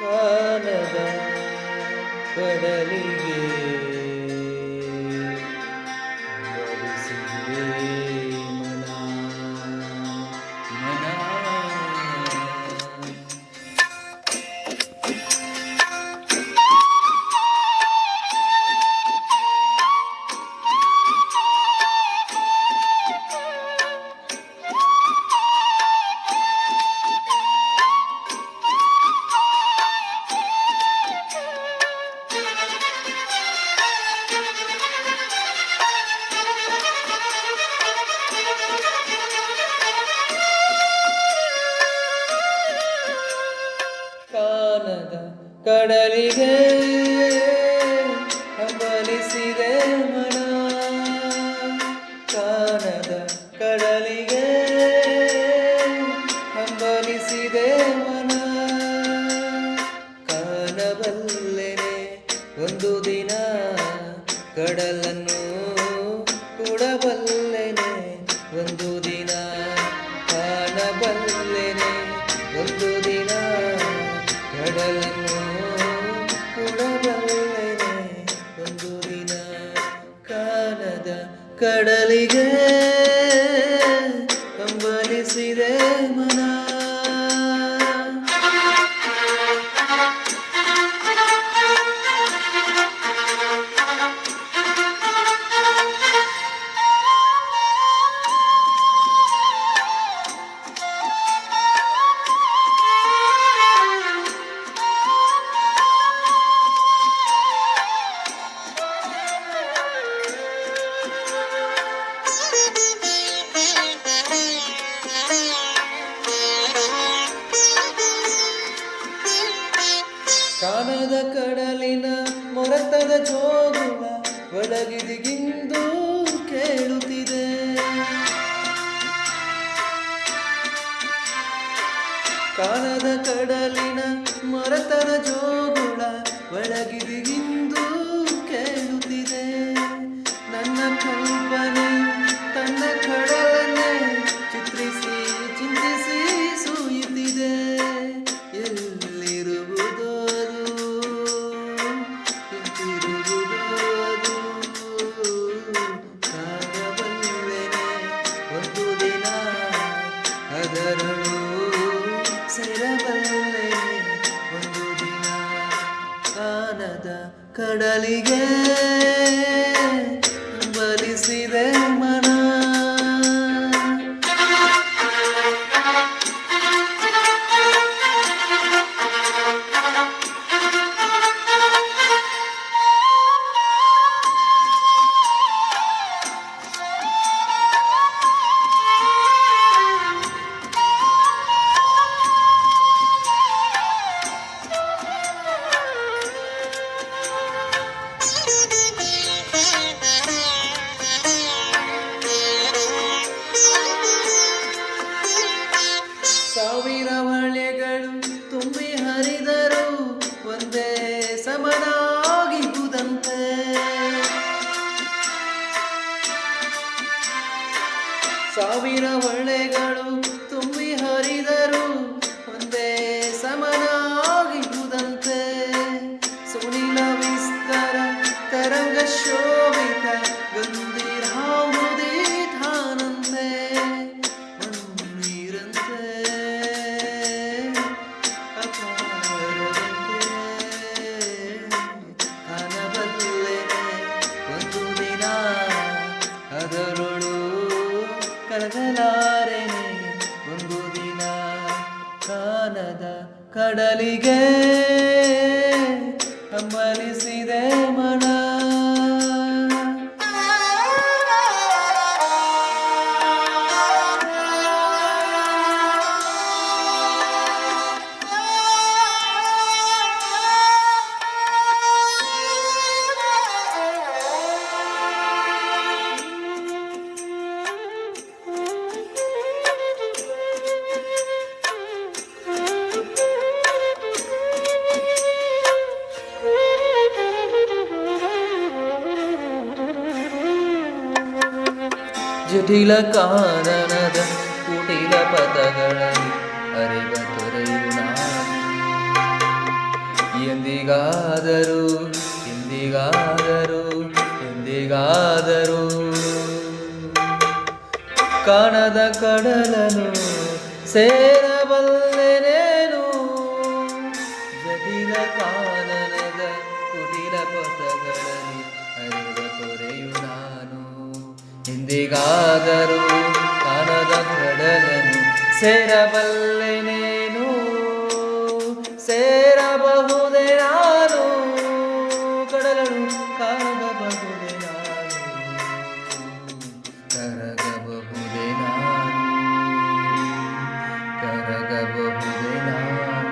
ಕಾಲದ ಕಡಲಿಗೆ ಬಡಿಸಿದೆ ಮನ ಮನ. ಕಾನದ ಕಡಲಿಗೆ ಹಂಬಲಿಸಿದೆ ಮನ. ಕಾನದ ಕಡಲಿಗೆ ಹಂಬಲಿಸಿದೆ ಮನ. ಕಾಣಬಲ್ಲೆನೆ ಒಂದು ದಿನ ಕಡಲನ್ನು ಕೂಡಬಲ್ಲೆನೆ ಒಂದು ದಿನ. ಕಾಣಬಲ್ಲೆನೆ ಒಂದು ದಿನ ಕಡಲನ್ನು ಕೂಡಬಲ್ಲೆನೆ ಒಂದು ದಿನ. ಕಾನದ ಕಡಲಿಗೆ ಹಂಬಲಿಸಿದೆ ಮನ. ಕಾನದ ಕಡಲಿನ ಮೊರತದ ಜೋಗುಳ ಒಳಗಿದಿಗಿಂದು ಕೇಳುತ್ತಿದೆ. ಕಾನದ ಕಡಲಿನ ಮೊರತದ ಜೋಗುಳ ಒಳಗಿದಿಗಿಂದು ಕೇಳುತ್ತಿದೆ. ನನ್ನ ಕಲ್ಪನೆ ತನ್ನ ಕಡಲನ್ನೇ ಚಿತ್ರಿಸಿ ಚಿಂತಿಸಿ ಸುಯಿತಿದೆ. ಎಲ್ಲಿರುವುದೋ ಒಂದು ದಿನ ಅದರಳು ಸೇರಬಲ್ಲೆ ಒಂದು ದಿನ. ಕಾನದ ಕಡಲಿಗೆ ಬಲಿಸಿದೆ ಮನ. ಸಾವಿರ ಹೊಳೆಗಳು ತುಂಬಿ ಹರಿದರು ಒಂದೇ ಸಮನಾಗಿರುವುದಂತೆ. ಸಾವಿರ ಹೊಳೆಗಳು ತುಂಬಿ ಹರಿದರು ಒಂದೇ ಸಮನಾಗಿರುವುದಂತೆ. ಸುನಿಲ ವಿಸ್ತಾರ ತರಂಗ ಶೋಭಿತ ಗಂಧೀರಾಮುದಿತಾನಂತೆ. ಅದರೊಳು ಕರಗಲಾರೆನೆ ಒಂದು ದಿನ. ಕಾನದ ಕಡಲಿಗೆ ಹಂಬಲಿಸಿದೆ ಮನ. ಜಟಿಲ ಕಾರಣದ ಕುಟಿಲ ಪದಗಳಲ್ಲಿ ಅರಿವ ತೊರೆಯು ನಾನು. ಎಂದಿಗಾದರೂ ಎಂದಿಗಾದರೂ ಎಂದಿಗಾದರೂ ಕಾಣದ ಕಡಲನು ಸೇರಬಲ್ಲೆನೇನು ಜಟಿಲ ಕಾನನದ ಕುಟಿಲ ಪಥಗಳಲ್ಲಿ ಹರಿವ ತೊರೆಯು ನಾನು ಎಂದಿಗಾದರೂ ಕಾಣದ ಕಡಲನು ಸೇರಬಲ್ಲೆನೇನು ಸೇರಬಹುದೇ ನಾನು ಕಡಲನು ಕಾಣಬಹುದೇ ನಾನು ಕರಗಬಹುದೇ ನಾನು ಕರಗಬಹುದೇ ನಾನು